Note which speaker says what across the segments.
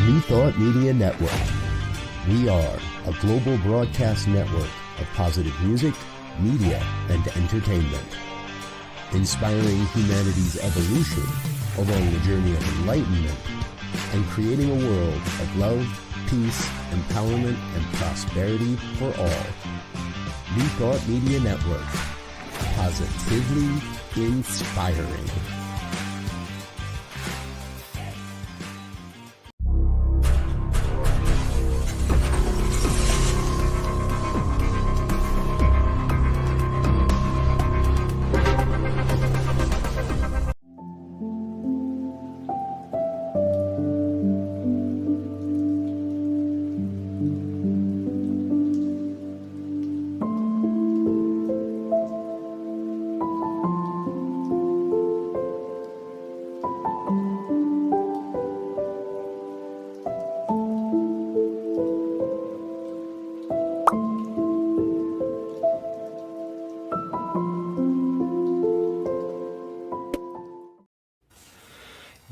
Speaker 1: New Thought Media Network. We are a global broadcast network of positive music, media, and entertainment, inspiring humanity's evolution along the journey of enlightenment and creating a world of love, peace, empowerment, and prosperity for all. New Thought Media Network. Positively inspiring.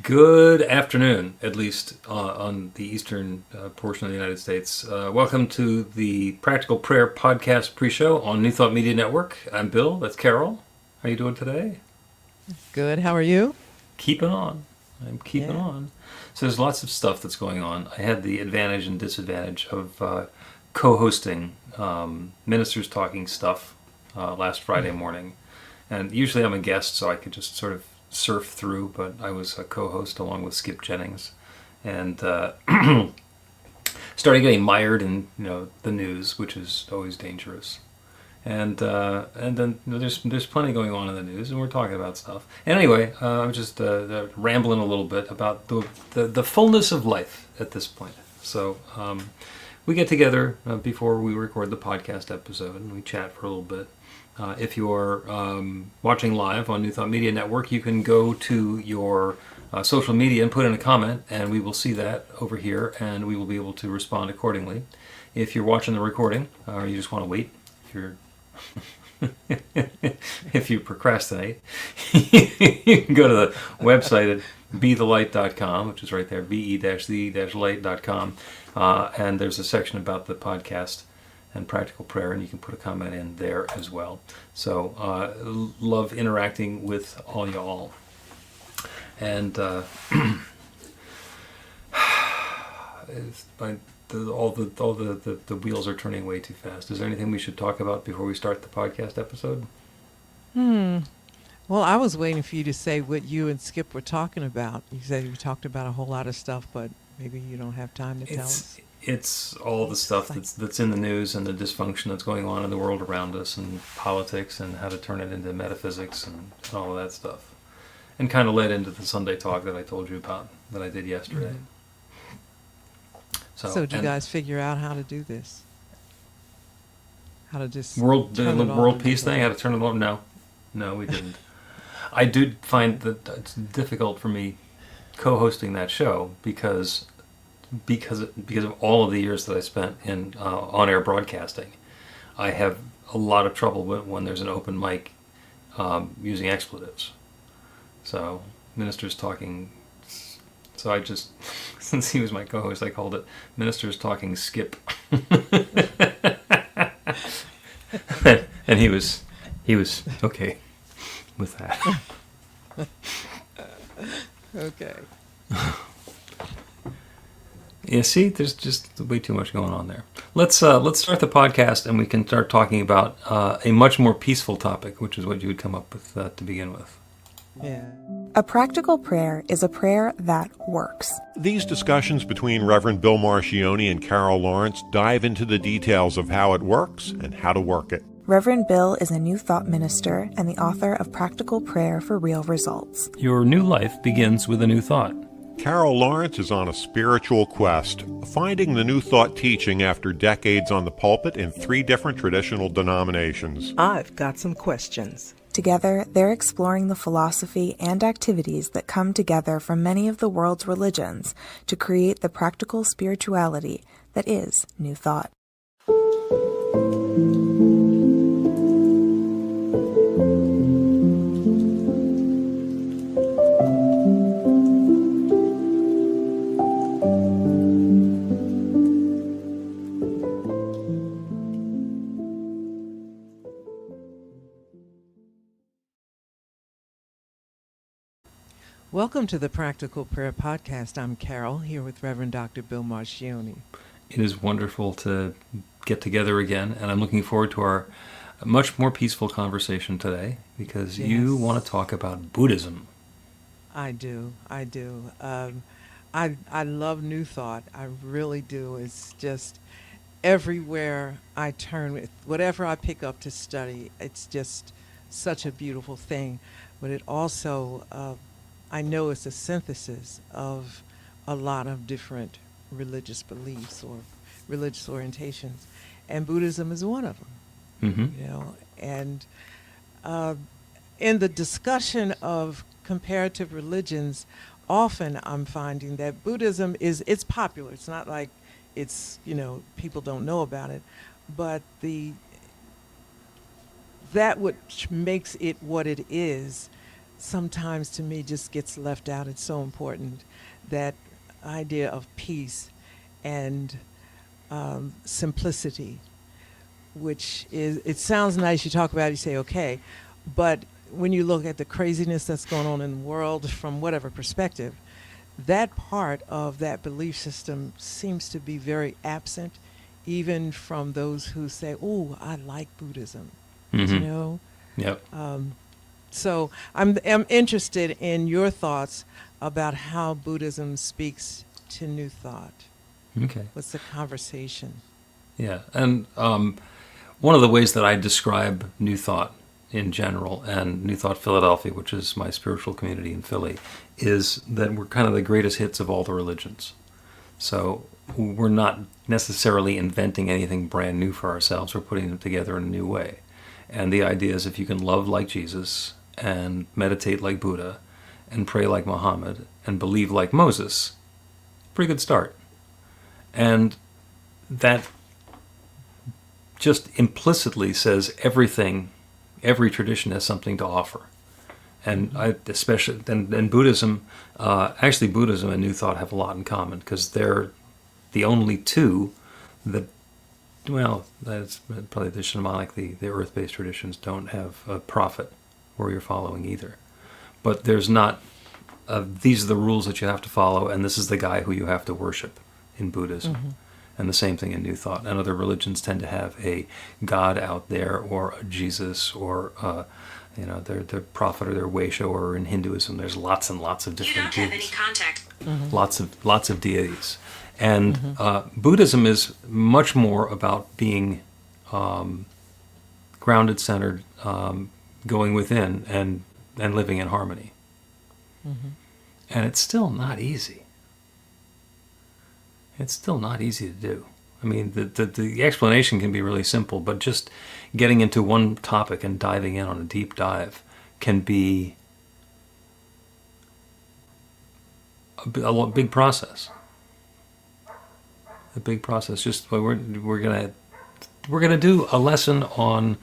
Speaker 2: Good afternoon, at least on the eastern portion of the United States. Welcome to the Practical Prayer Podcast pre-show on New Thought Media Network. I'm Bill, that's Carol. How are you doing today?
Speaker 3: Good, how are you?
Speaker 2: Keeping on. I'm keeping on. So there's lots of stuff that's going on. I had the advantage and disadvantage of co-hosting Ministers Talking Stuff last Friday morning. And usually I'm a guest, so I could just sort of surf through, but I was a co-host along with Skip Jennings, and started getting mired in the news, which is always dangerous. And then there's plenty going on in the news, and we're talking about stuff. And anyway, I'm just rambling a little bit about the fullness of life at this point. So we get together before we record the podcast episode, and we chat for a little bit. If you're watching live on New Thought Media Network, you can go to your social media and put in a comment, and we will see that over here, and we will be able to respond accordingly. If you're watching the recording, or you just want to wait, if you procrastinate, you can go to the website at bethelight.com, which is right there, be-the-light.com, and there's a section about the podcast and practical prayer, and you can put a comment in there as well. So love interacting with all y'all. And all the wheels are turning way too fast. Is there anything we should talk about before we start the podcast episode?
Speaker 3: Well, I was waiting for you to say what you and Skip were talking about. You said you talked about a whole lot of stuff, but maybe you don't have time to tell us.
Speaker 2: It's all the stuff that's in the news and the dysfunction that's going on in the world around us, and politics, and how to turn it into metaphysics and all of that stuff. And kind of led into the Sunday talk that I told you about that I did yesterday. Mm-hmm.
Speaker 3: So did you guys figure out how to do this? How to just
Speaker 2: world peace thing? How to turn it on? No, we didn't. I do find that it's difficult for me co-hosting that show because of all of the years that I spent in on-air broadcasting. I have a lot of trouble when there's an open mic using expletives. So Ministers Talking. So I just, since he was my co-host, I called it Ministers Talking Skip. And he was okay with that.
Speaker 3: Okay.
Speaker 2: Yeah, see, there's just way too much going on there. Let's start the podcast, and we can start talking about a much more peaceful topic, which is what you would come up with to begin with.
Speaker 3: Yeah.
Speaker 4: A practical prayer is a prayer that works.
Speaker 5: These discussions between Reverend Bill Marchiony and Carol Lawrence dive into the details of how it works and how to work it.
Speaker 4: Reverend Bill is a New Thought minister and the author of Practical Prayer for Real Results.
Speaker 2: Your new life begins with a new thought.
Speaker 5: Carol Lawrence is on a spiritual quest, finding the New Thought teaching after decades on the pulpit in 3 different traditional denominations.
Speaker 6: I've got some questions.
Speaker 4: Together, they're exploring the philosophy and activities that come together from many of the world's religions to create the practical spirituality that is New Thought.
Speaker 3: Welcome to the Practical Prayer Podcast. I'm Carol, here with Reverend Dr. Bill Marchiony.
Speaker 2: It is wonderful to get together again, and I'm looking forward to our much more peaceful conversation today, because you
Speaker 3: Yes.
Speaker 2: want to talk about Buddhism.
Speaker 3: I do. I love New Thought. I really do. It's just everywhere I turn, with whatever I pick up to study, it's just such a beautiful thing. But it also, I know it's a synthesis of a lot of different religious beliefs or religious orientations, and Buddhism is one of them.
Speaker 2: Mm-hmm.
Speaker 3: You know, and in the discussion of comparative religions, often I'm finding that Buddhism it's popular. It's not like it's, people don't know about it, but that which makes it what it is sometimes to me just gets left out. It's so important, that idea of peace and simplicity, which is, it sounds nice, you talk about it, you say okay, but when you look at the craziness that's going on in the world from whatever perspective, that part of that belief system seems to be very absent, even from those who say, oh, I like Buddhism.
Speaker 2: Mm-hmm. Yep.
Speaker 3: So I'm interested in your thoughts about how Buddhism speaks to New Thought.
Speaker 2: Okay.
Speaker 3: What's the conversation?
Speaker 2: Yeah, and one of the ways that I describe New Thought in general, and New Thought Philadelphia, which is my spiritual community in Philly, is that we're kind of the greatest hits of all the religions. So we're not necessarily inventing anything brand new for ourselves. We're putting them together in a new way. And the idea is, if you can love like Jesus and meditate like Buddha and pray like Muhammad and believe like Moses, pretty good start. And that just implicitly says every tradition has something to offer. And especially Buddhism, actually Buddhism and New Thought have a lot in common, because they're the only two that, well, that's probably the shamanic, the earth-based traditions don't have a prophet where you're following either. But there's not, these are the rules that you have to follow, and this is the guy who you have to worship in Buddhism. Mm-hmm. And the same thing in New Thought. And other religions tend to have a God out there, or a Jesus, or their prophet, or their Weisha, or in Hinduism there's lots and lots of different deities. You don't have any contact. Mm-hmm. Lots of deities. And mm-hmm. Buddhism is much more about being grounded, centered, going within, and living in harmony. Mm-hmm. And it's still not easy. It's still not easy to do. I mean, the explanation can be really simple, but just getting into one topic and diving in on a deep dive can be a big process. A big process. Just we're gonna do a lesson on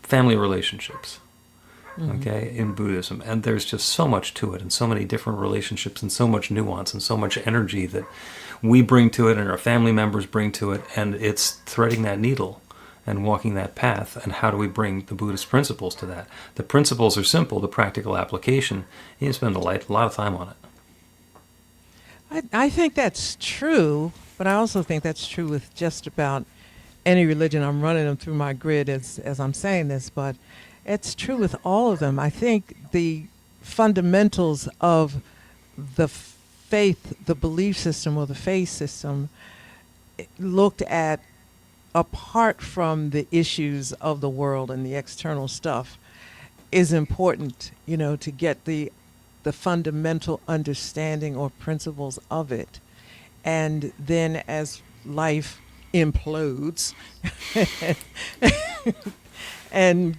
Speaker 2: family relationships. Okay, in Buddhism, and there's just so much to it, and so many different relationships, and so much nuance, and so much energy that we bring to it, and our family members bring to it, and it's threading that needle and walking that path. And how do we bring the Buddhist principles to that? The principles are simple. The practical application, you can spend a lot of time on it.
Speaker 3: I think that's true, but I also think that's true with just about any religion. I'm running them through my grid as I'm saying this, but it's true with all of them. I think the fundamentals of the faith, the belief system, or the faith system, looked at apart from the issues of the world and the external stuff, is important, to get the fundamental understanding or principles of it. And then as life implodes and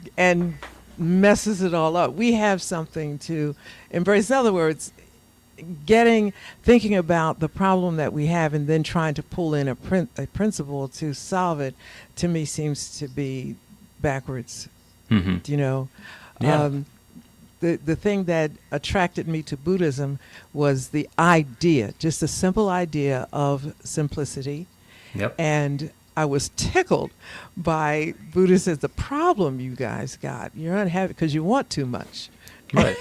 Speaker 3: messes it all up, we have something to embrace. In other words, thinking about the problem that we have and then trying to pull in a principle to solve it, to me seems to be backwards. Mm-hmm.
Speaker 2: Yeah.
Speaker 3: The thing that attracted me to Buddhism was the idea, just a simple idea of simplicity.
Speaker 2: Yep.
Speaker 3: And I was tickled by Buddha says, the problem you guys got, you're unhappy because you want too much.
Speaker 2: Right.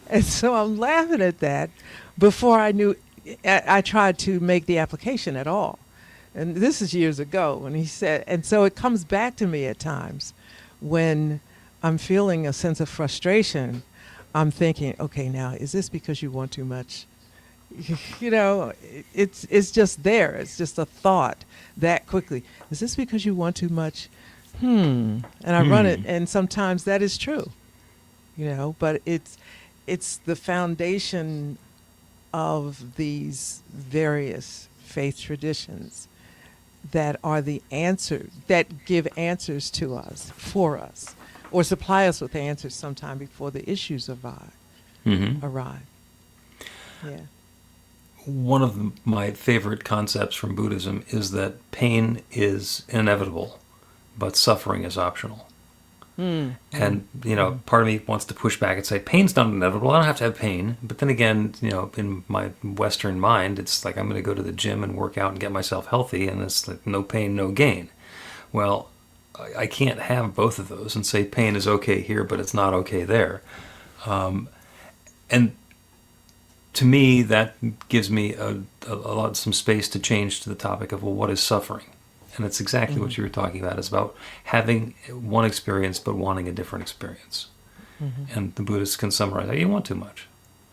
Speaker 3: And so I'm laughing at that before I knew, I tried to make the application at all. And this is years ago when he said, and so it comes back to me at times when I'm feeling a sense of frustration. I'm thinking, okay, now, is this because you want too much? You know, it's just there. It's just a thought that quickly. Is this because you want too much? And I run it, and sometimes that is true. You know, but it's the foundation of these various faith traditions that are the answer, that give answers to us, for us, or supply us with answers sometime before the issues arrive. Yeah.
Speaker 2: One of my favorite concepts from Buddhism is that pain is inevitable, but suffering is optional. And, you know, part of me wants to push back and say, pain's not inevitable. I don't have to have pain. But then again, you know, in my Western mind, it's like I'm going to go to the gym and work out and get myself healthy, and it's like no pain, no gain. Well, I can't have both of those and say pain is okay here, but it's not okay there. And to me, that gives me some space to change to the topic of, well, what is suffering? And it's exactly what you were talking about. It's about having one experience but wanting a different experience. And the Buddhists can summarize, oh, you want too much.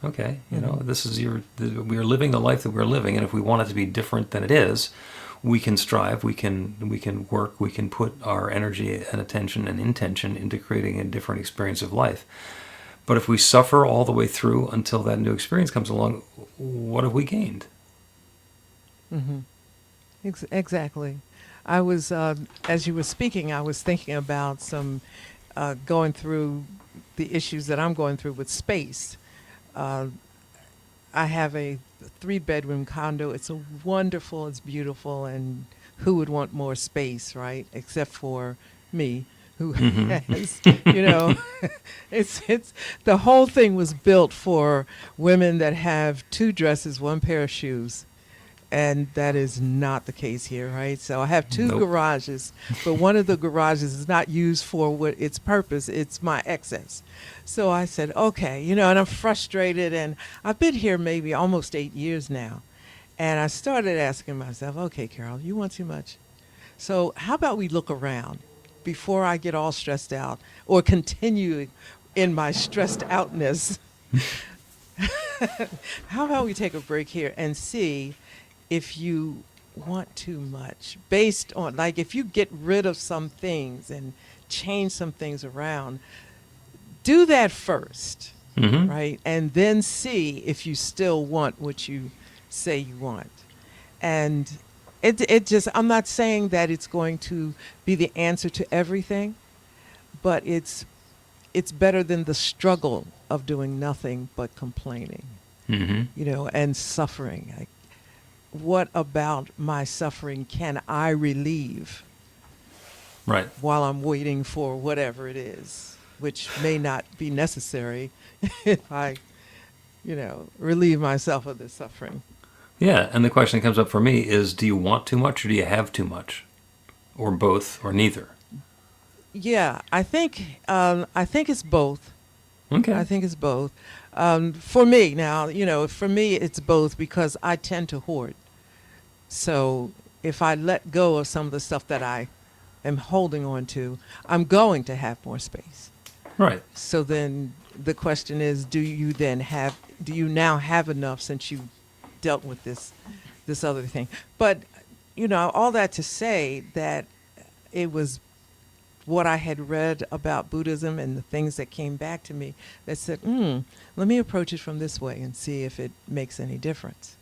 Speaker 2: Okay, you know, this is we are living the life that we're living, and if we want it to be different than it is, we can strive, we can work, we can put our energy and attention and intention into creating a different experience of life. But if we suffer all the way through until that new experience comes along, what have we gained?
Speaker 3: Exactly. I was, as you were speaking, I was thinking about going through the issues that I'm going through with space. I have a 3-bedroom condo. It's wonderful, it's beautiful, and who would want more space, right? Except for me, who has, you know, it's the whole thing was built for women that have 2 dresses, 1 pair of shoes. And that is not the case here, right? So I have 2 garages, but one of the garages is not used for what its purpose. It's my excess. So I said, okay, you know, and I'm frustrated, and I've been here maybe almost 8 years now. And I started asking myself, okay, Carol, you want too much? So how about we look around before I get all stressed out or continue in my stressed outness? How about we take a break here and see if you want too much, based on, like, if you get rid of some things and change some things around, do that first, right? And then see if you still want what you say you want. And it just, I'm not saying that it's going to be the answer to everything, but it's better than the struggle of doing nothing but complaining, you know, and suffering. Like, what about my suffering can I relieve?
Speaker 2: Right.
Speaker 3: While I'm waiting for whatever it is, which may not be necessary if I, you know, relieve myself of this suffering.
Speaker 2: Yeah, and the question that comes up for me is, do you want too much or do you have too much? Or both, or neither?
Speaker 3: Yeah, I think it's both.
Speaker 2: Okay.
Speaker 3: I think it's both. For me, now, you know, for me it's both because I tend to hoard. So if I let go of some of the stuff that I am holding on to, I'm going to have more space.
Speaker 2: Right.
Speaker 3: So then the question is, do you now have enough since you dealt with this other thing? But, you know, all that to say that it was what I had read about Buddhism and the things that came back to me that said, let me approach it from this way and see if it makes any difference.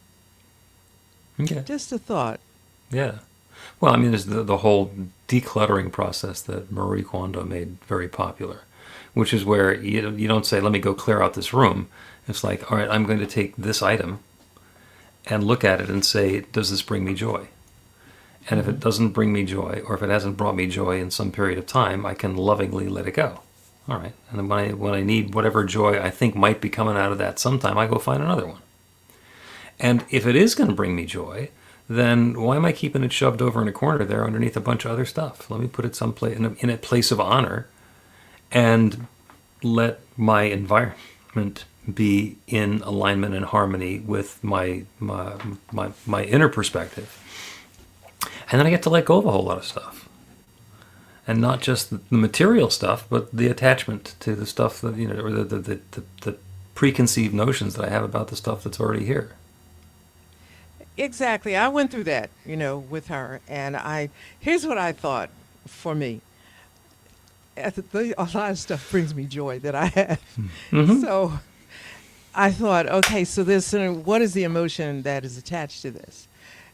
Speaker 2: Okay.
Speaker 3: Just a thought.
Speaker 2: Yeah. Well, I mean, there's the whole decluttering process that Marie Kondo made very popular, which is where you don't say, let me go clear out this room. It's like, all right, I'm going to take this item and look at it and say, does this bring me joy? And if it doesn't bring me joy, or if it hasn't brought me joy in some period of time, I can lovingly let it go. All right. And then when I need whatever joy I think might be coming out of that sometime, I go find another one. And if it is going to bring me joy, then why am I keeping it shoved over in a corner there underneath a bunch of other stuff? Let me put it someplace in a place of honor and let my environment attachment be in alignment and harmony with my inner perspective. And then I get to let go of a whole lot of stuff. And not just the material stuff, but the attachment to the stuff that, or the preconceived notions that I have about the stuff that's already here.
Speaker 3: Exactly. I went through that, with her. And here's what I thought for me. A lot of stuff brings me joy that I have. Mm-hmm. So I thought, okay, so what is the emotion that is attached to this?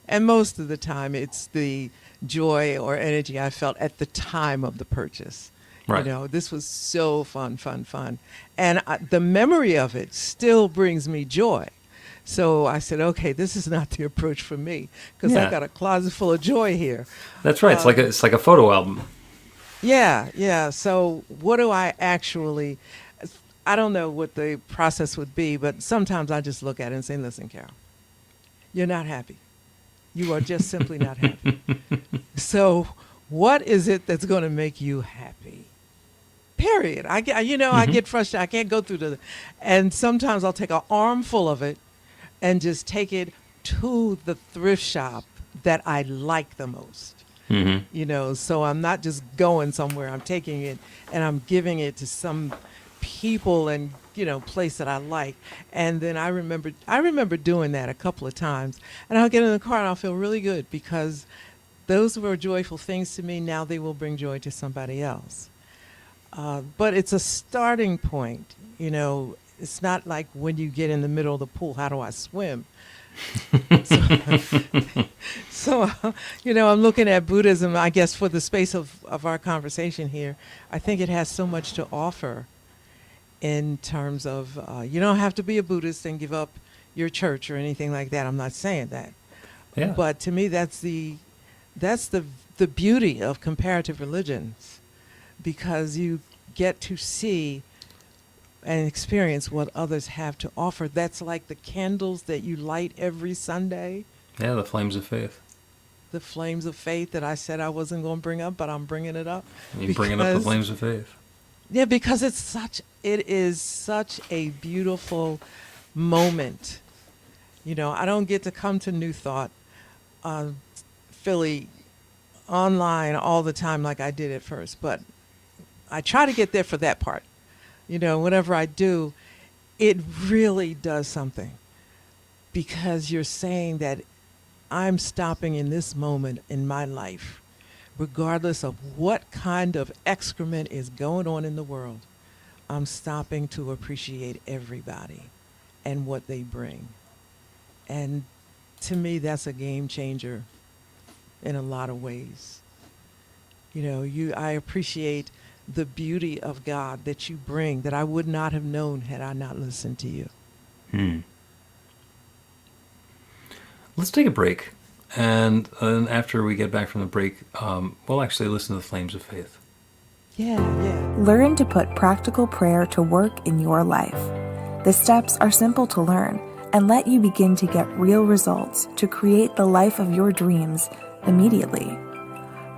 Speaker 3: And most of the time it's the joy or energy I felt at the time of the purchase. Right. This was so fun. And the memory of it still brings me joy. So I said, okay, this is not the approach for me, because I've got a closet full of joy here.
Speaker 2: That's right. It's like a photo album.
Speaker 3: Yeah. So what do I actually, I don't know what the process would be, but sometimes I just look at it and say, listen, Carol, you're not happy. You are just simply not happy. So what is it that's going to make you happy? Period. I get frustrated. I can't go through and sometimes I'll take an armful of it and just take it to the thrift shop that I like the most. Mm-hmm. So I'm not just going somewhere. I'm taking it and I'm giving it to some people and, place that I like. And then I remember doing that a couple of times. And I'll get in the car and I'll feel really good, because those were joyful things to me. Now they will bring joy to somebody else. But it's a starting point. It's not like when you get in the middle of the pool, how do I swim? So, I'm looking at Buddhism, I guess, for the space of our conversation here. I think it has so much to offer in terms of, you don't have to be a Buddhist and give up your church or anything like that. I'm not saying that. Yeah. But to me, that's the beauty of comparative religions, because you get to see and experience what others have to offer. That's like the candles that you light every Sunday.
Speaker 2: Yeah, the flames of faith.
Speaker 3: The flames of faith that I said I wasn't going to bring up, but I'm bringing it up.
Speaker 2: You're bringing up the flames of faith.
Speaker 3: Yeah, because it is such a beautiful moment. I don't get to come to New Thought Philly online all the time like I did at first, but I try to get there for that part. Whatever I do, it really does something, because you're saying that I'm stopping in this moment in my life, regardless of what kind of excrement is going on in the world. I'm stopping to appreciate everybody and what they bring. And to me, that's a game changer in a lot of ways. I appreciate the beauty of God that you bring, that I would not have known had I not listened to you.
Speaker 2: Let's take a break. And after we get back from the break, we'll actually listen to the Flames of Faith.
Speaker 3: Yeah.
Speaker 4: Learn to put practical prayer to work in your life. The steps are simple to learn and let you begin to get real results to create the life of your dreams immediately.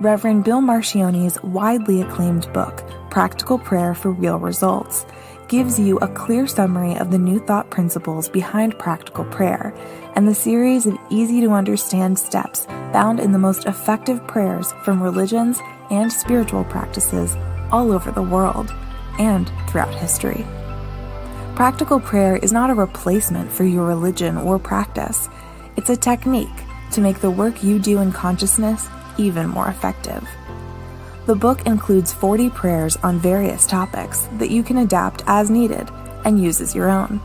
Speaker 4: Reverend Bill Marchiony's widely acclaimed book, Practical Prayer for Real Results, gives you a clear summary of the New Thought principles behind practical prayer and the series of easy-to-understand steps found in the most effective prayers from religions and spiritual practices all over the world and throughout history. Practical prayer is not a replacement for your religion or practice. It's a technique to make the work you do in consciousness even more effective. The book includes 40 prayers on various topics that you can adapt as needed and use as your own.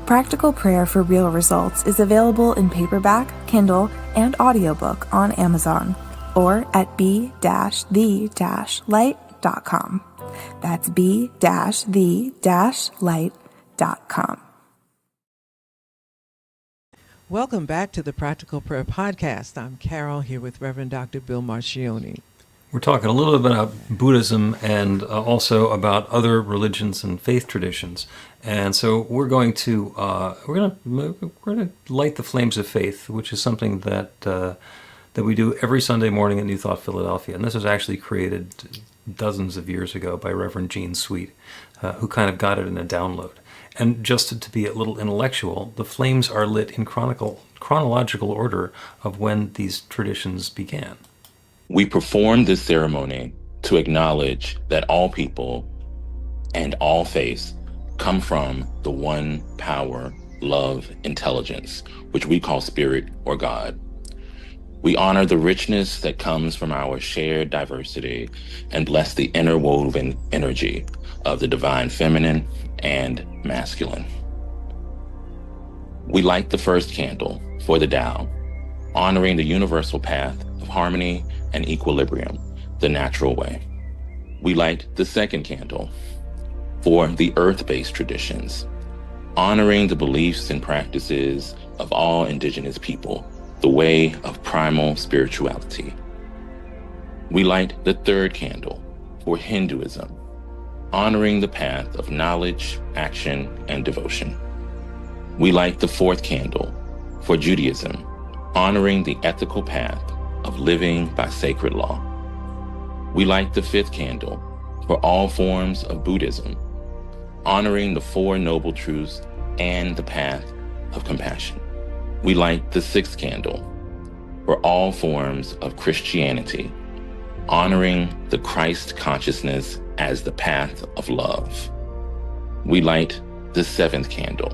Speaker 4: Practical Prayer for Real Results is available in paperback, Kindle, and audiobook on Amazon or at b-the-light.com. That's b-the-light.com.
Speaker 3: Welcome back to the Practical Prayer Podcast. I'm Carol, here with Reverend Dr. Bill Marchiony.
Speaker 2: We're talking a little bit about Buddhism and also about other religions and faith traditions. And so we're going to light the flames of faith, which is something that we do every Sunday morning at New Thought Philadelphia. And this was actually created dozens of years ago by Reverend Gene Sweet, who kind of got it in a download. And just to be a little intellectual, the flames are lit in chronological order of when these traditions began.
Speaker 7: We perform this ceremony to acknowledge that all people and all faiths come from the one power, love, intelligence, which we call spirit or God. We honor the richness that comes from our shared diversity and bless the interwoven energy of the divine feminine and masculine. We light the first candle for the Tao, honoring the universal path of harmony and equilibrium, the natural way. We light the second candle for the earth-based traditions, honoring the beliefs and practices of all indigenous people, the way of primal spirituality. We light the third candle for Hinduism, honoring the path of knowledge, action, and devotion. We light the fourth candle for Judaism, honoring the ethical path of living by sacred law. We light the fifth candle for all forms of Buddhism, honoring the Four Noble Truths and the path of compassion. We light the sixth candle for all forms of Christianity, honoring the Christ consciousness as the path of love. We light the seventh candle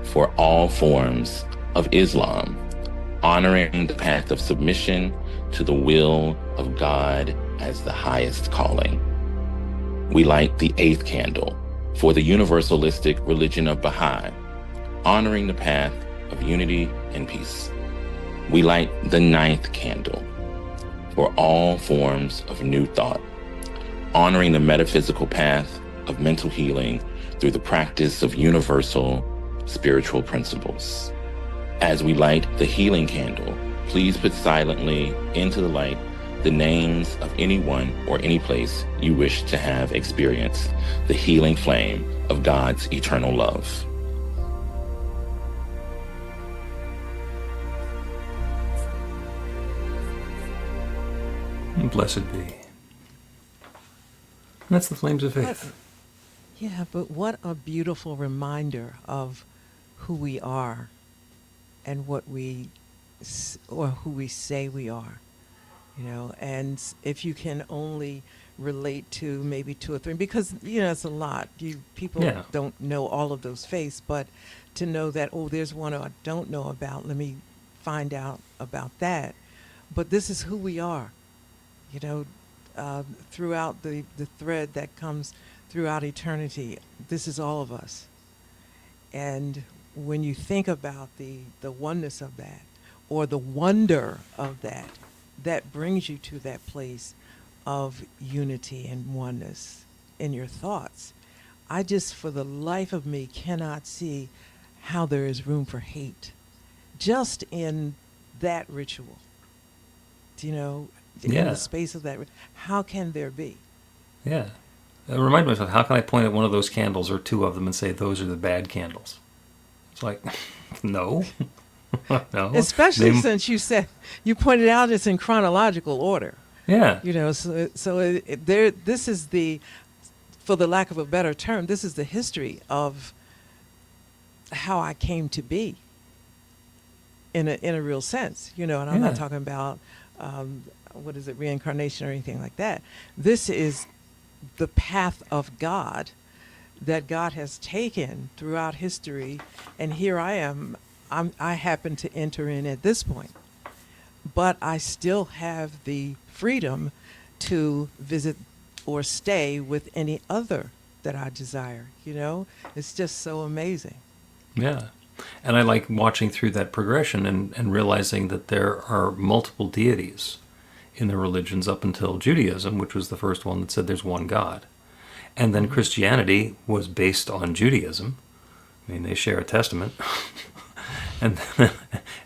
Speaker 7: for all forms of Islam, honoring the path of submission to the will of God as the highest calling. We light the eighth candle for the universalistic religion of Baha'i, honoring the path of unity and peace. We light the ninth candle for all forms of new thought, honoring the metaphysical path of mental healing through the practice of universal spiritual principles. As we light the healing candle, please put silently into the light the names of anyone or any place you wish to have experienced the healing flame of God's eternal love.
Speaker 2: Blessed be. And that's the flames of faith.
Speaker 3: Yeah, but what a beautiful reminder of who we are and what we, or who we say we are, you know. And if you can only relate to maybe two or three, because, you know, it's a lot. People don't know all of those faiths, but to know that, oh, there's one I don't know about, let me find out about that. But this is who we are, you know, throughout the thread that comes throughout eternity. This is all of us. And when you think about the oneness of that, or the wonder of that, that brings you to that place of unity and oneness in your thoughts. I just, for the life of me, cannot see how there is room for hate just in that ritual. You know, in the space of that, how can there be?
Speaker 2: Yeah. I remind myself, how can I point at one of those candles or two of them and say those are the bad candles? It's like, no. No.
Speaker 3: Especially since you pointed out it's in chronological order.
Speaker 2: Yeah.
Speaker 3: You know, so this is for the lack of a better term, this is the history of how I came to be in a real sense, you know, and I'm not talking about, reincarnation or anything like that. This is the path of God that God has taken throughout history, and here I am. I happen to enter in at this point, but I still have the freedom to visit or stay with any other that I desire. You know, it's just so amazing.
Speaker 2: Yeah. And I like watching through that progression and realizing that there are multiple deities in the religions up until Judaism, which was the first one that said there's one God. And then Christianity was based on Judaism. I mean, they share a testament. And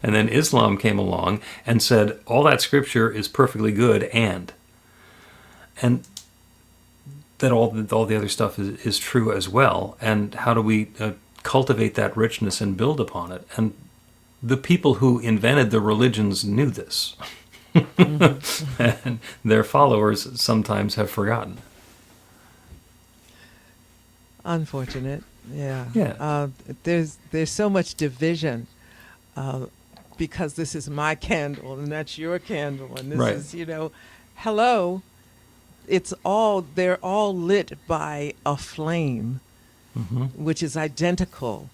Speaker 2: then Islam came along and said, all that scripture is perfectly good, and that all the other stuff is true as well. And how do we cultivate that richness and build upon it? And the people who invented the religions knew this. And their followers sometimes have forgotten.
Speaker 3: Unfortunate. Yeah.
Speaker 2: Yeah.
Speaker 3: There's so much division because this is my candle and that's your candle and this
Speaker 2: Right.
Speaker 3: is, hello. They're all lit by a flame, which is identical.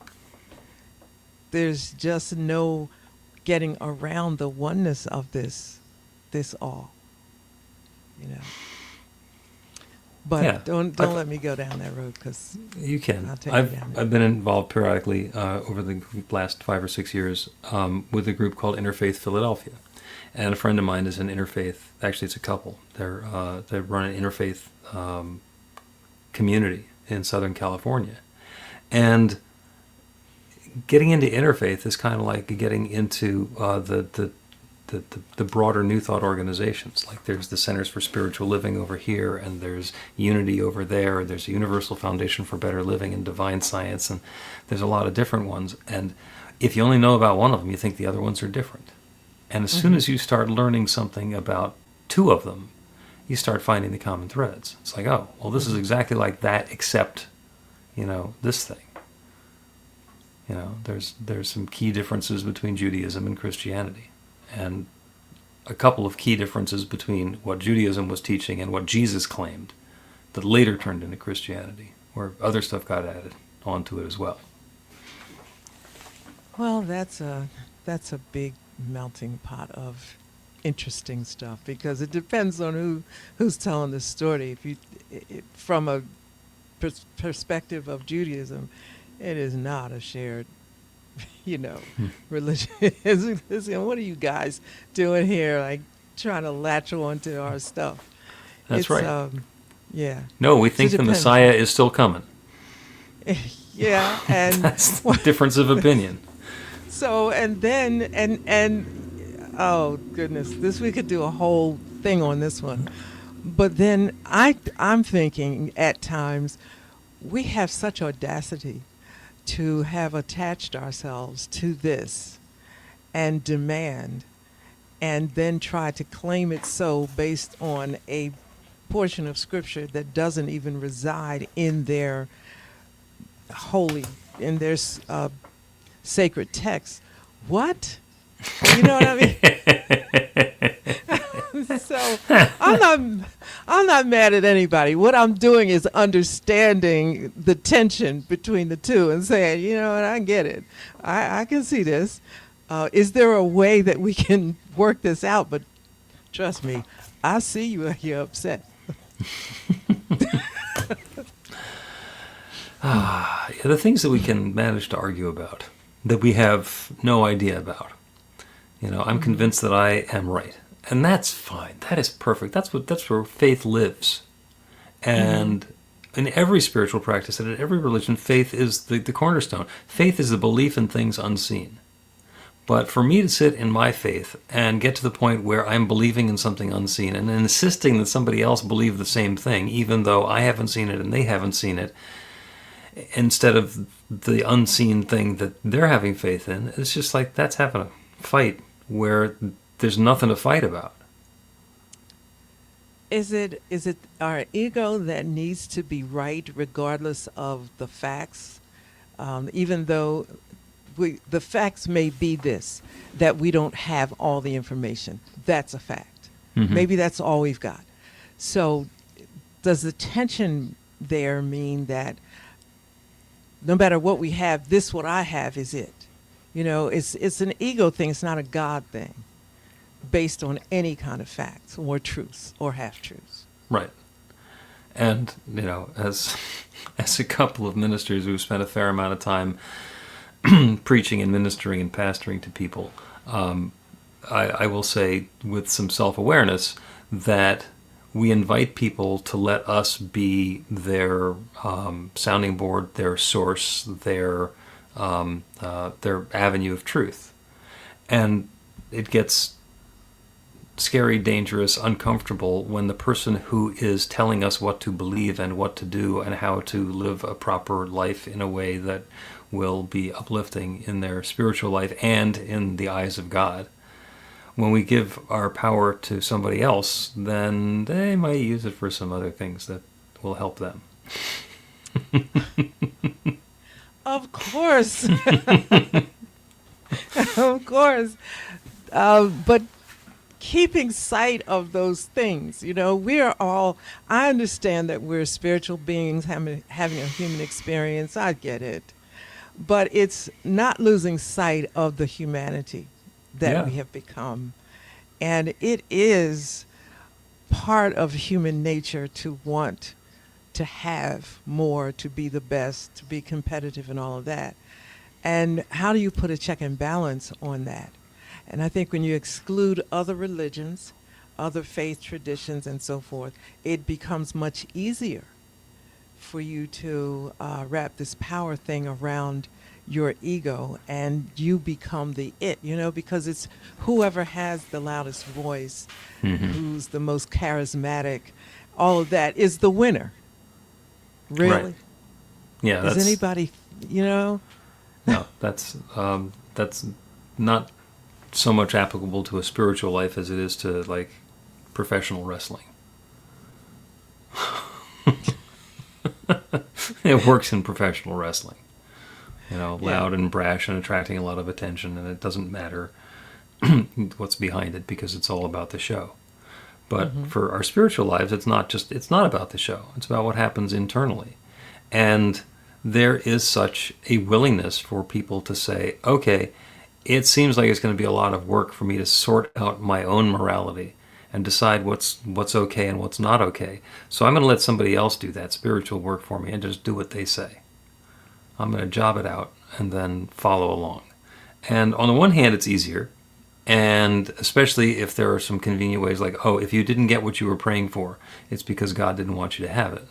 Speaker 3: There's just no getting around the oneness of this all, But
Speaker 2: Yeah.
Speaker 3: don't
Speaker 2: I've-
Speaker 3: let me go down that road because
Speaker 2: You can.
Speaker 3: I'll take you down there.
Speaker 2: I've been involved periodically over the last 5 or 6 years with a group called Interfaith Philadelphia, and a friend of mine is an interfaith. Actually, it's a couple. They run an interfaith community in Southern California, and getting into interfaith is kind of like getting into the broader New Thought organizations. Like there's the Centers for Spiritual Living over here, and there's Unity over there, and there's a Universal Foundation for Better Living and Divine Science, and there's a lot of different ones. And if you only know about one of them, you think the other ones are different. And as soon as you start learning something about two of them, you start finding the common threads. It's like, oh, well, this is exactly like that, except, this thing. There's some key differences between Judaism and Christianity, and a couple of key differences between what Judaism was teaching and what Jesus claimed that later turned into Christianity, where other stuff got added onto it as well.
Speaker 3: Well, that's a big melting pot of interesting stuff because it depends on who's telling the story. From a perspective of Judaism, it is not a shared, religion. What are you guys doing here? Like trying to latch on to our stuff.
Speaker 2: That's right.
Speaker 3: Yeah.
Speaker 2: No, we think
Speaker 3: So it
Speaker 2: the
Speaker 3: depends.
Speaker 2: Messiah is still coming.
Speaker 3: Yeah, and
Speaker 2: That's the difference of opinion.
Speaker 3: so and then and oh goodness, we could do a whole thing on this one. But then I'm thinking at times we have such audacity to have attached ourselves to this and demand and then try to claim it so based on a portion of scripture that doesn't even reside in their sacred text. What? You know what I mean? So I'm not mad at anybody. What I'm doing is understanding the tension between the two and saying, you know what, I get it. I can see this. Is there a way that we can work this out? But trust me, I see you're upset.
Speaker 2: The things that we can manage to argue about, that we have no idea about. I'm convinced that I am right. And that's fine. That is perfect. That's where faith lives. And in every spiritual practice and in every religion, faith is the cornerstone. Faith is the belief in things unseen. But for me to sit in my faith and get to the point where I'm believing in something unseen and insisting that somebody else believe the same thing, even though I haven't seen it and they haven't seen it, instead of the unseen thing that they're having faith in, it's just like that's having a fight where there's nothing to fight about.
Speaker 3: Is it our ego that needs to be right regardless of the facts, even though the facts may be this, that we don't have all the information? That's a fact. Maybe that's all we've got. So does the tension there mean that no matter what we have, what I have is it? It's an ego thing. It's not a God thing based on any kind of facts or truths or half-truths.
Speaker 2: Right. And, as a couple of ministers who spent a fair amount of time preaching and ministering and pastoring to people, I will say with some self-awareness that we invite people to let us be their sounding board, their source, their avenue of truth. And it gets scary, dangerous, uncomfortable when the person who is telling us what to believe and what to do and how to live a proper life in a way that will be uplifting in their spiritual life and in the eyes of God. When we give our power to somebody else, then they might use it for some other things that will help them.
Speaker 3: Of course. Of course. But keeping sight of those things, we are all, I understand that we're spiritual beings having a human experience. I get it. But it's not losing sight of the humanity that we have become. And it is part of human nature to want to have more, to be the best, to be competitive and all of that. And how do you put a check and balance on that? And I think when you exclude other religions, other faith traditions and so forth, it becomes much easier for you to wrap this power thing around your ego, and you become the it, because it's whoever has the loudest voice, who's the most charismatic, all of that is the winner. Really?
Speaker 2: Right. Yeah.
Speaker 3: Is anybody,
Speaker 2: No, that's not so much applicable to a spiritual life as it is to like professional wrestling. It works in professional wrestling. Loud and brash and attracting a lot of attention, and it doesn't matter what's behind it because it's all about the show. But for our spiritual lives, it's not about the show. It's about what happens internally. And there is such a willingness for people to say, okay, it seems like it's going to be a lot of work for me to sort out my own morality and decide what's okay and what's not okay. So I'm going to let somebody else do that spiritual work for me and just do what they say. I'm going to job it out and then follow along. And on the one hand, it's easier. And especially if there are some convenient ways like, oh, if you didn't get what you were praying for, it's because God didn't want you to have it.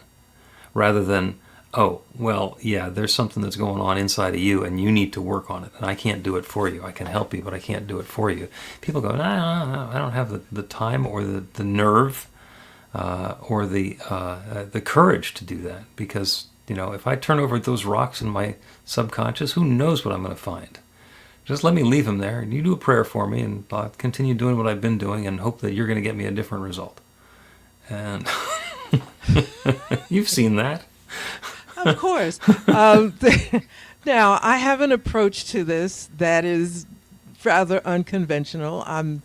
Speaker 2: Rather than, oh, well, yeah, there's something that's going on inside of you and you need to work on it. And I can't do it for you. I can help you, but I can't do it for you. People go, no, I don't have the time or the nerve or the courage to do that. Because, if I turn over those rocks in my subconscious, who knows what I'm going to find? Just let me leave them there, and you do a prayer for me, and I'll continue doing what I've been doing and hope that you're going to get me a different result. And you've seen that.
Speaker 3: Of course. Now, I have an approach to this that is rather unconventional. I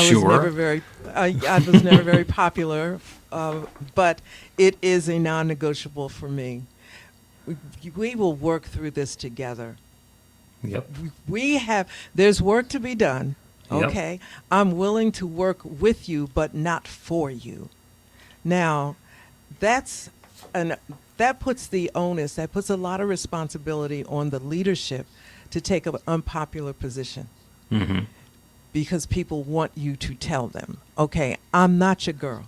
Speaker 2: sure.
Speaker 3: I was never very popular, but it is a non-negotiable for me. We will work through this together.
Speaker 2: Yep.
Speaker 3: There's work to be done. Okay.
Speaker 2: Yep.
Speaker 3: I'm willing to work with you, but not for you. Now, that puts the onus, that puts a lot of responsibility on the leadership to take an unpopular position.
Speaker 2: Mm-hmm.
Speaker 3: Because people want you to tell them, okay, I'm not your girl.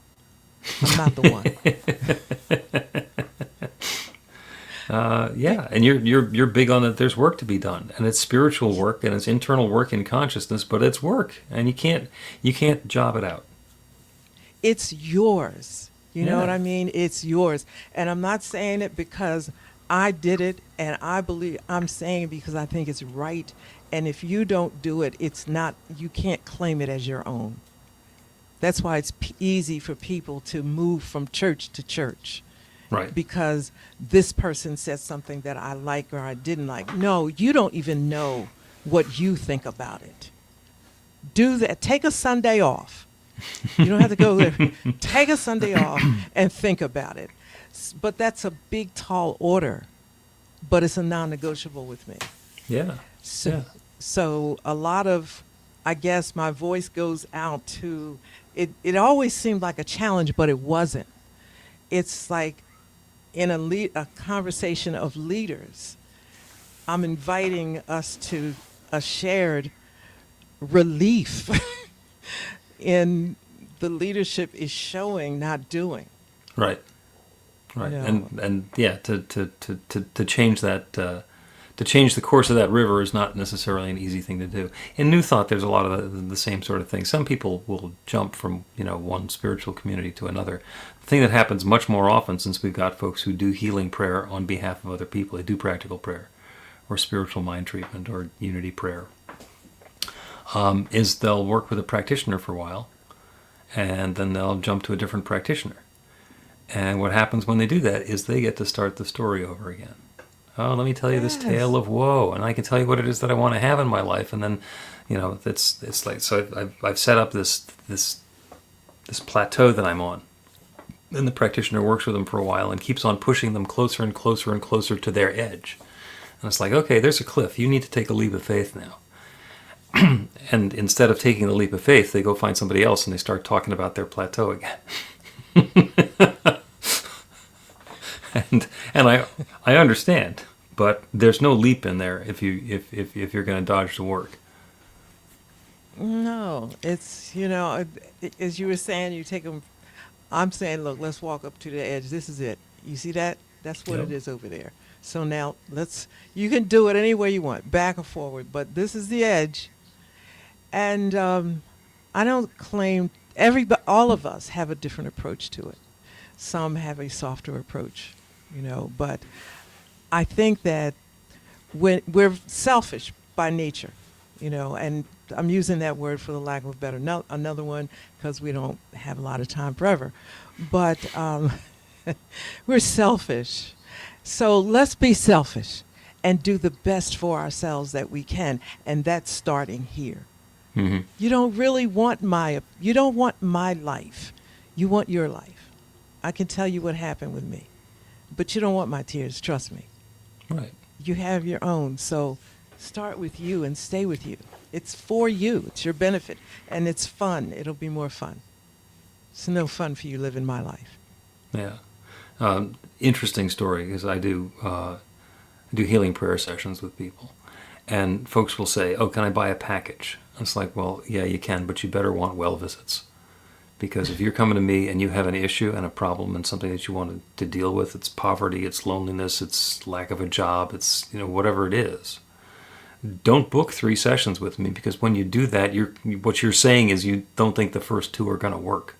Speaker 3: I'm not the one.
Speaker 2: And you're big on that. There's work to be done, and it's spiritual work, and it's internal work in consciousness, but it's work, and you can't job it out.
Speaker 3: It's yours. You know what I mean? It's yours, and I'm not saying it because I did it, and I'm saying it because I think it's right. And if you don't do it, you can't claim it as your own. That's why it's easy for people to move from church to church.
Speaker 2: Right.
Speaker 3: Because this person said something that I like or I didn't like. No, you don't even know what you think about it. Do that. Take a Sunday off. You don't have to go there. Take a Sunday off and think about it. But that's a big, tall order. But it's a non-negotiable with me.
Speaker 2: Yeah.
Speaker 3: So a lot of, I guess, my voice goes out to, it always seemed like a challenge, but it wasn't. It's like in a conversation of leaders, I'm inviting us to a shared relief in the leadership is showing, not doing.
Speaker 2: Right. And to change that, to change the course of that river is not necessarily an easy thing to do. In New Thought, there's a lot of the same sort of thing. Some people will jump from one spiritual community to another. The thing that happens much more often, since we've got folks who do healing prayer on behalf of other people, they do practical prayer, or spiritual mind treatment, or unity prayer, is they'll work with a practitioner for a while, and then they'll jump to a different practitioner. And what happens when they do that is they get to start the story over again. Oh, let me tell you this
Speaker 3: Yes.
Speaker 2: tale of woe, and I can tell you what it is that I want to have in my life, and then, it's like, so I've set up this plateau that I'm on, and the practitioner works with them for a while and keeps on pushing them closer and closer and closer to their edge, and it's like, okay, there's a cliff. You need to take a leap of faith now. And instead of taking the leap of faith, they go find somebody else and they start talking about their plateau again. and I understand, but there's no leap in there if you're going to dodge the work.
Speaker 3: No, it's, as you were saying, you take them. I'm saying, look, let's walk up to the edge. This is it. You see that? That's what
Speaker 2: Yep.
Speaker 3: it is over there. So now you can do it any way you want, back or forward, but this is the edge. And I don't claim all of us have a different approach to it. Some have a softer approach, but I think that when we're selfish by nature, and I'm using that word for the lack of a better another one because we don't have a lot of time forever, but we're selfish. So let's be selfish and do the best for ourselves that we can, and that's starting here.
Speaker 2: Mm-hmm.
Speaker 3: You don't really want my life. You want your life. I can tell you what happened with me, but you don't want my tears, trust me.
Speaker 2: Right.
Speaker 3: You have your own, so start with you and stay with you. It's for you. It's your benefit, and it's fun. It'll be more fun. It's no fun for you living my life.
Speaker 2: Yeah. Interesting story, because I do healing prayer sessions with people, and folks will say, "Oh, can I buy a package?" It's like, well, yeah, you can, but you better want well visits, because if you're coming to me and you have an issue and a problem and something that you want to deal with, it's poverty, it's loneliness, it's lack of a job, it's whatever it is. Don't book 3 sessions with me, because when you do that, what you're saying is you don't think the first 2 are going to work.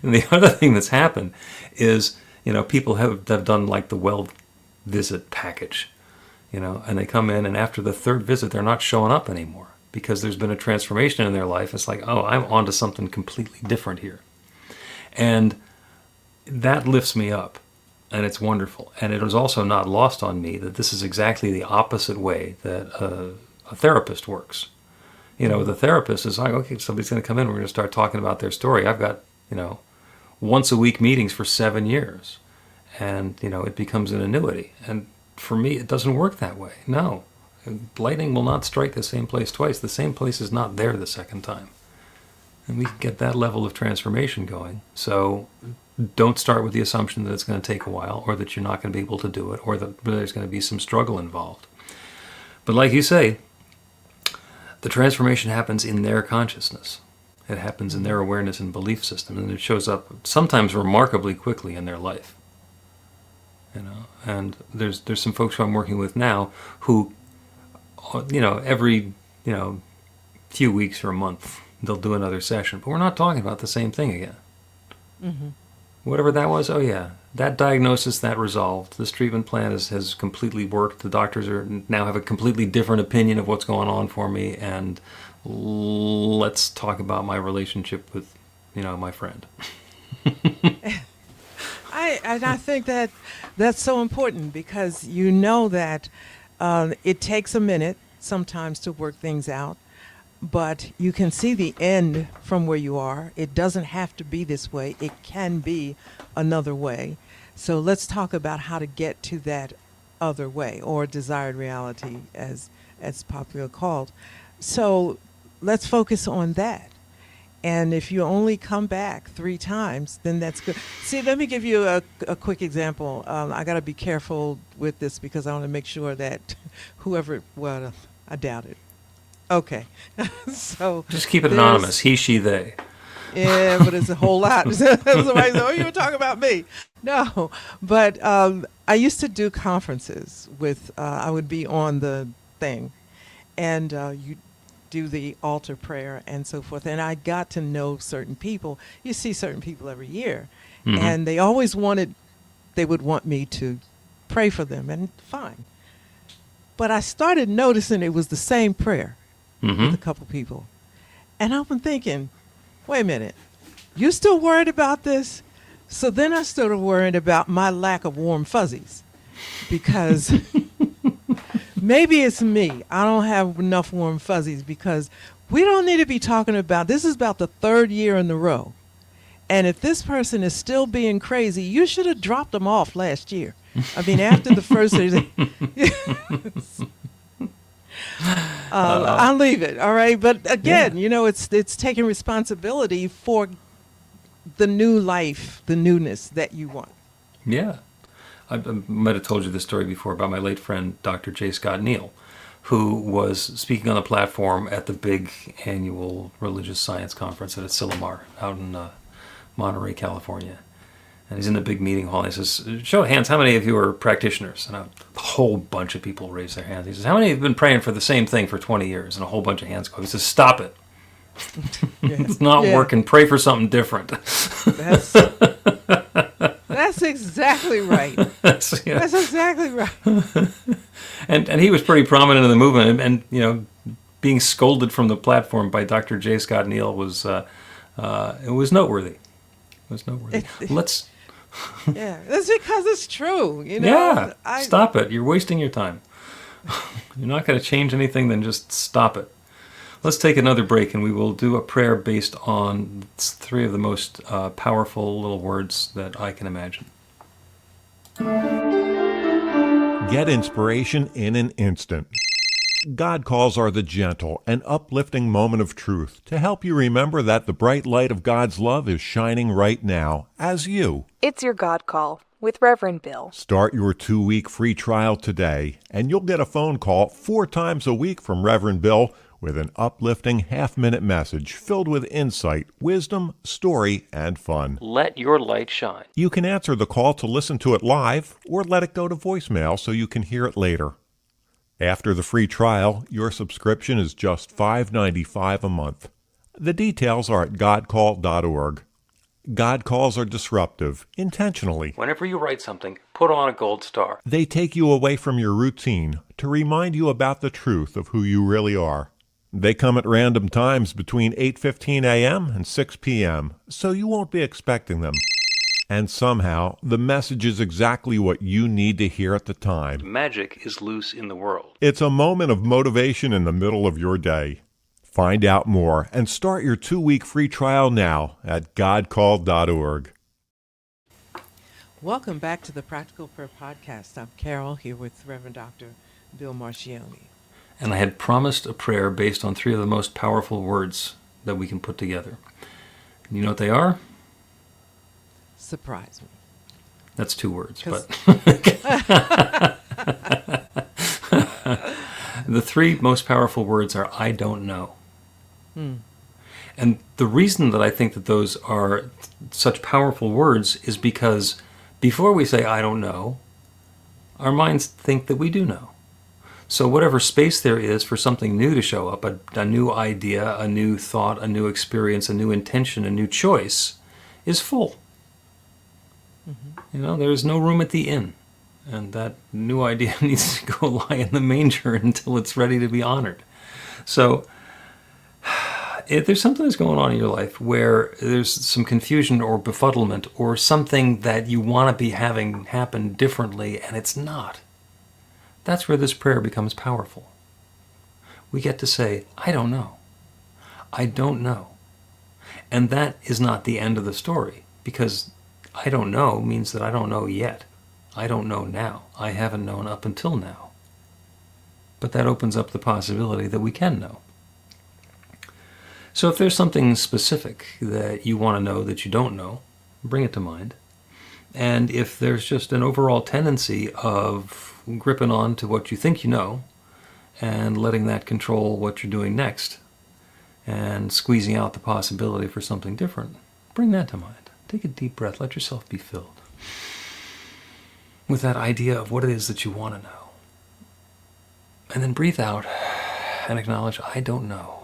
Speaker 2: And the other thing that's happened is, people have done like the well visit package, and they come in, and after the 3rd visit, they're not showing up anymore because there's been a transformation in their life. It's like, oh, I'm onto something completely different here. And that lifts me up, and it's wonderful. And it was also not lost on me that this is exactly the opposite way that a therapist works. The therapist is like, okay, somebody's going to come in, we're going to start talking about their story. I've got, once a week meetings for 7 years, and, it becomes an annuity. And for me, it doesn't work that way. No. Lightning will not strike the same place twice. The same place is not there the second time. And we can get that level of transformation going. So don't start with the assumption that it's going to take a while, or that you're not going to be able to do it, or that there's going to be some struggle involved. But like you say, the transformation happens in their consciousness. It happens in their awareness and belief system, and it shows up sometimes remarkably quickly in their life. And there's some folks who I'm working with now who, every, few weeks or a month, they'll do another session. But we're not talking about the same thing again.
Speaker 3: Mm-hmm.
Speaker 2: Whatever that was, oh yeah, that diagnosis, that resolved. This treatment plan has completely worked. The doctors now have a completely different opinion of what's going on for me, and let's talk about my relationship with, my friend.
Speaker 3: I think that's so important, because that it takes a minute sometimes to work things out, but you can see the end from where you are. It doesn't have to be this way. It can be another way. So let's talk about how to get to that other way, or desired reality, as popularly called. So let's focus on that. And if you only come back 3 times, then that's good. See, let me give you a quick example. I got to be careful with this, because I want to make sure that I doubt it. Okay. So
Speaker 2: just keep it anonymous. He, she, they.
Speaker 3: Yeah, but it's a whole lot. Somebody said, "Oh, you were talking about me." No, but I used to do conferences with. I would be on the thing, and you do the altar prayer and so forth. And I got to know certain people. You see certain people every year,
Speaker 2: Mm-hmm.
Speaker 3: and they would want me to pray for them, and fine. But I started noticing it was the same prayer
Speaker 2: Mm-hmm.
Speaker 3: with a couple people, and I've been thinking, wait a minute, you still worried about this? So then I started worrying about my lack of warm fuzzies because maybe it's me. I don't have enough warm fuzzies because we don't need to be talking about this is about the third year in a row. And if this person is still being crazy, you should have dropped them off last year. I mean, after the first year, I'll leave it. All right. But again, it's taking responsibility for the new life, the newness that you want.
Speaker 2: Yeah. I might have told you this story before about my late friend, Dr. J. Scott Neal, who was speaking on the platform at the big annual religious science conference at Asilomar out in Monterey, California. And he's in the big meeting hall. And he says, show of hands, how many of you are practitioners? And a whole bunch of people raise their hands. He says, how many have been praying for the same thing for 20 years? And a whole bunch of hands go. He says, stop it. It's not working. Pray for something different.
Speaker 3: That's exactly right. That's exactly right.
Speaker 2: And he was pretty prominent in the movement. And being scolded from the platform by Dr. J. Scott Neal was it was noteworthy. That's because
Speaker 3: it's true.
Speaker 2: Yeah, stop it. You're wasting your time. You're not going to change anything, then just stop it. Let's take another break, and we will do a prayer based on three of the most powerful little words that I can imagine.
Speaker 5: Get inspiration in an instant. God calls are the gentle and uplifting moment of truth to help you remember that the bright light of God's love is shining right now as you.
Speaker 4: It's your God Call with Reverend Bill.
Speaker 5: Start your 2-week free trial today, and you'll get a phone call 4 times a week from Reverend Bill with an uplifting half-minute message filled with insight, wisdom, story, and fun.
Speaker 2: Let your light shine.
Speaker 5: You can answer the call to listen to it live or let it go to voicemail so you can hear it later. After the free trial, your subscription is just $5.95 a month. The details are at godcall.org. God calls are disruptive, intentionally.
Speaker 2: Whenever you write something, put on a gold star.
Speaker 5: They take you away from your routine to remind you about the truth of who you really are. They come at random times between 8:15 a.m. and 6 p.m., so you won't be expecting them. And somehow, the message is exactly what you need to hear at the time.
Speaker 2: Magic is loose in the world.
Speaker 5: It's a moment of motivation in the middle of your day. Find out more and start your 2-week free trial now at godcall.org.
Speaker 3: Welcome back to the Practical Prayer Podcast. I'm Carol, here with Reverend Dr. Bill Marchiony.
Speaker 2: And I had promised a prayer based on 3 of the most powerful words that we can put together. And you know what they are?
Speaker 3: Surprise me.
Speaker 2: That's 2 words, but the 3 most powerful words are I don't know. And the reason that I think that those are such powerful words is because before we say I don't know, our minds think that we do know. So whatever space there is for something new to show up, a new idea, a new thought, a new experience, a new intention, a new choice, is full. There's no room at the inn. And that new idea needs to go lie in the manger until it's ready to be honored. So if there's something that's going on in your life where there's some confusion or befuddlement or something that you want to be having happen differently and it's not, that's where this prayer becomes powerful. We get to say, I don't know. I don't know. And that is not the end of the story, because I don't know means that I don't know yet. I don't know now. I haven't known up until now. But that opens up the possibility that we can know. So if there's something specific that you want to know that you don't know, bring it to mind. And if there's just an overall tendency of gripping on to what you think you know and letting that control what you're doing next and squeezing out the possibility for something different, bring that to mind. Take a deep breath. Let yourself be filled with that idea of what it is that you want to know. And then breathe out and acknowledge, I don't know.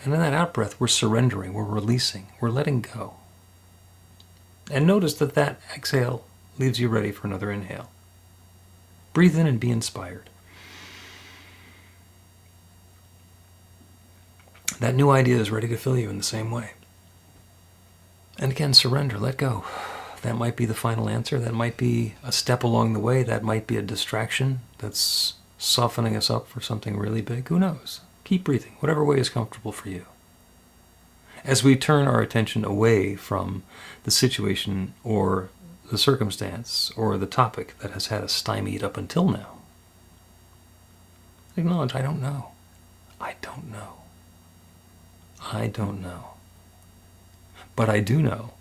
Speaker 2: And in that out-breath, we're surrendering, we're releasing, we're letting go. And notice that that exhale leaves you ready for another inhale. Breathe in and be inspired. That new idea is ready to fill you in the same way. And again, surrender, let go. That might be the final answer. That might be a step along the way. That might be a distraction that's softening us up for something really big. Who knows? Keep breathing, whatever way is comfortable for you. As we turn our attention away from the situation or the circumstance or the topic that has had us stymied up until now, acknowledge, I don't know. I don't know. I don't know. But I do know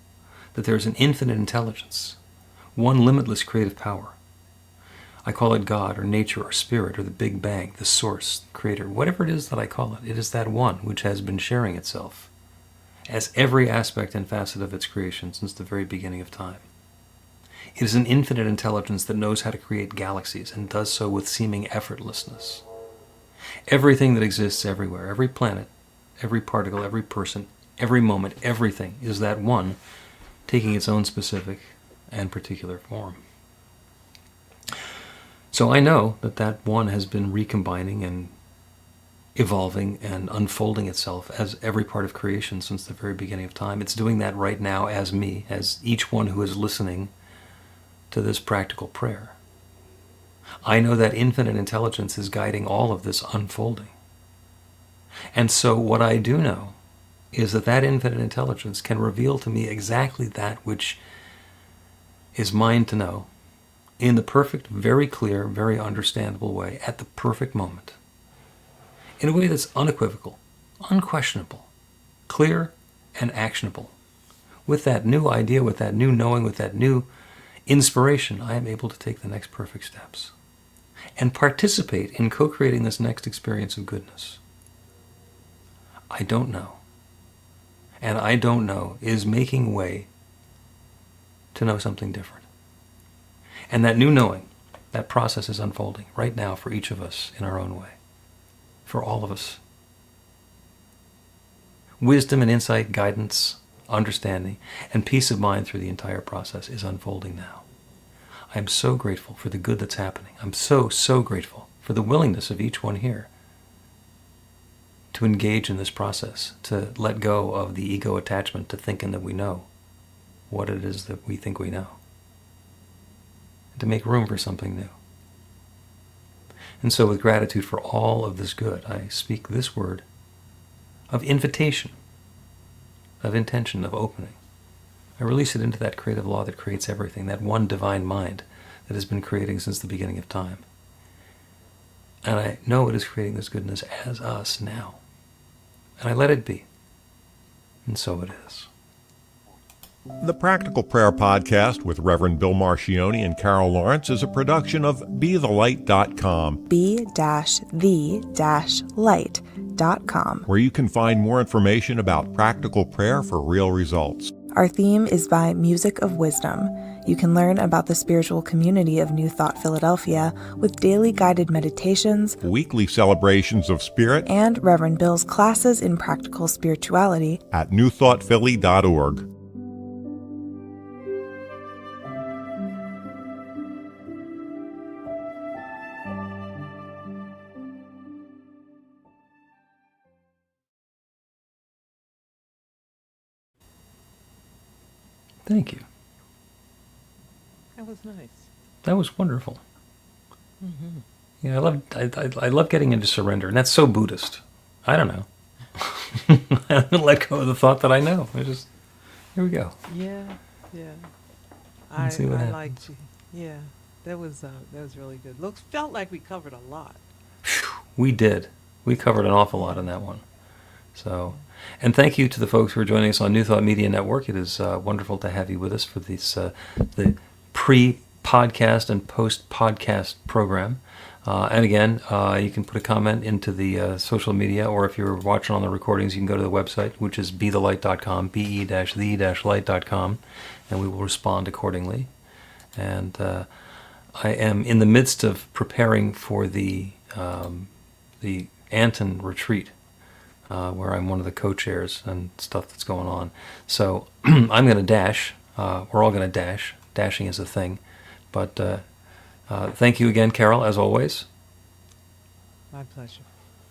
Speaker 2: that there is an infinite intelligence, one limitless creative power. I call it God or nature or spirit or the Big Bang, the source, creator, whatever it is that I call it. It is that one which has been sharing itself as every aspect and facet of its creation since the very beginning of time. It is an infinite intelligence that knows how to create galaxies and does so with seeming effortlessness. Everything that exists everywhere, every planet, every particle, every person, every moment, everything is that one taking its own specific and particular form. So I know that that one has been recombining and evolving and unfolding itself as every part of creation since the very beginning of time. It's doing that right now as me, as each one who is listening to this practical prayer. I know that infinite intelligence is guiding all of this unfolding. And so what I do know is that that infinite intelligence can reveal to me exactly that which is mine to know in the perfect, very clear, very understandable way at the perfect moment. In a way that's unequivocal, unquestionable, clear, and actionable. With that new idea, with that new knowing, with that new inspiration, I am able to take the next perfect steps and participate in co-creating this next experience of goodness. I don't know. And I don't know is making way to know something different. And that new knowing, that process is unfolding right now for each of us in our own way. For all of us. Wisdom and insight, guidance, understanding, and peace of mind through the entire process is unfolding now. I am so grateful for the good that's happening. I'm so, so grateful for the willingness of each one here to engage in this process, to let go of the ego attachment to thinking that we know what it is that we think we know, and to make room for something new. And so with gratitude for all of this good, I speak this word of invitation, of intention, of opening. I release it into that creative law that creates everything, that one divine mind that has been creating since the beginning of time. And I know it is creating this goodness as us now. And I let it be. And so it is.
Speaker 5: The Practical Prayer Podcast with Reverend Bill Marchiony and Carol Lawrence is a production of BeTheLight.com.
Speaker 4: be-the-light.com.
Speaker 5: Where you can find more information about practical prayer for real results.
Speaker 4: Our theme is by Music of Wisdom. You can learn about the spiritual community of New Thought Philadelphia with daily guided meditations,
Speaker 5: Weekly celebrations of spirit,
Speaker 4: and Reverend Bill's classes in practical spirituality
Speaker 5: at newthoughtphilly.org.
Speaker 2: Thank you.
Speaker 3: That was nice.
Speaker 2: That was wonderful.
Speaker 3: Mm-hmm.
Speaker 2: Yeah, I love getting into surrender, and that's so Buddhist. I don't know. I haven't let go of the thought that I know. Here we go.
Speaker 3: Yeah.
Speaker 2: Let's see what happens.
Speaker 3: Liked you. Yeah, that was really good. Felt like we covered a lot.
Speaker 2: We did. We covered an awful lot on that one. So, and thank you to the folks who are joining us on New Thought Media Network. It is wonderful to have you with us for this the pre-podcast and post-podcast program. And again, you can put a comment into the social media, or if you're watching on the recordings, you can go to the website, which is BeTheLight.com, be-the-light.com, and we will respond accordingly. And I am in the midst of preparing for the Anton retreat, where I'm one of the co-chairs and stuff that's going on. So I'm going to dash. We're all going to dash. Dashing is a thing. But thank you again, Carol, as always.
Speaker 3: My pleasure.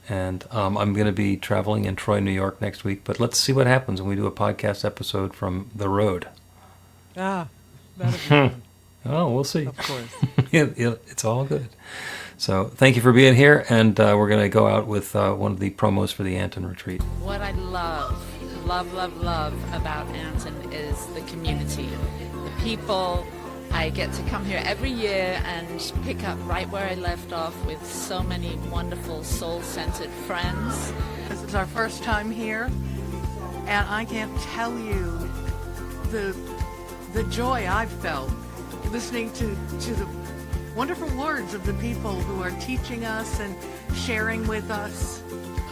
Speaker 2: And I'm going to be traveling in Troy, New York next week. But let's see what happens when we do a podcast episode from the road.
Speaker 3: That'll be fun,
Speaker 2: Oh, we'll see.
Speaker 3: of course.
Speaker 2: It's all good. So thank you for being here, and we're going to go out with one of the promos for the Anton Retreat.
Speaker 8: What I love about Anton is the community, the people. I get to come here every year and pick up right where I left off with so many wonderful soul-centered friends.
Speaker 9: This is our first time here, and I can't tell you the joy I've felt listening to the wonderful words of the people who are teaching us and sharing with us.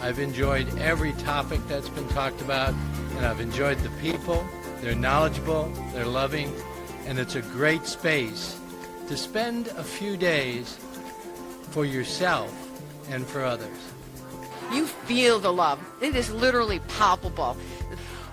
Speaker 10: I've enjoyed every topic that's been talked about, and I've enjoyed the people. They're knowledgeable, they're loving, and it's a great space to spend a few days for yourself and for others.
Speaker 11: You feel the love. It is literally palpable.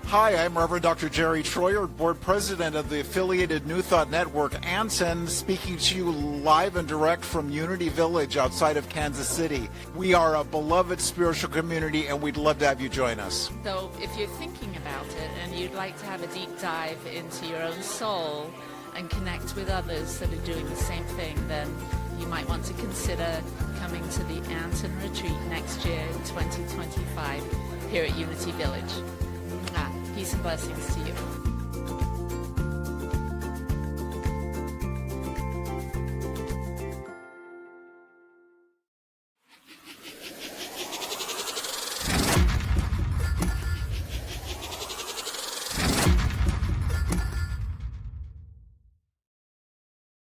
Speaker 12: Hi, I'm Reverend Dr. Jerry Troyer, Board President of the affiliated New Thought Network, Anson, speaking to you live and direct from Unity Village outside of Kansas City. We are a beloved spiritual community, and we'd love to have you join us.
Speaker 8: So if you're thinking about it and you'd like to have a deep dive into your own soul and connect with others that are doing the same thing, then you might want to consider coming to the Anton Retreat next year in 2025 here at Unity Village. Peace and blessings to you.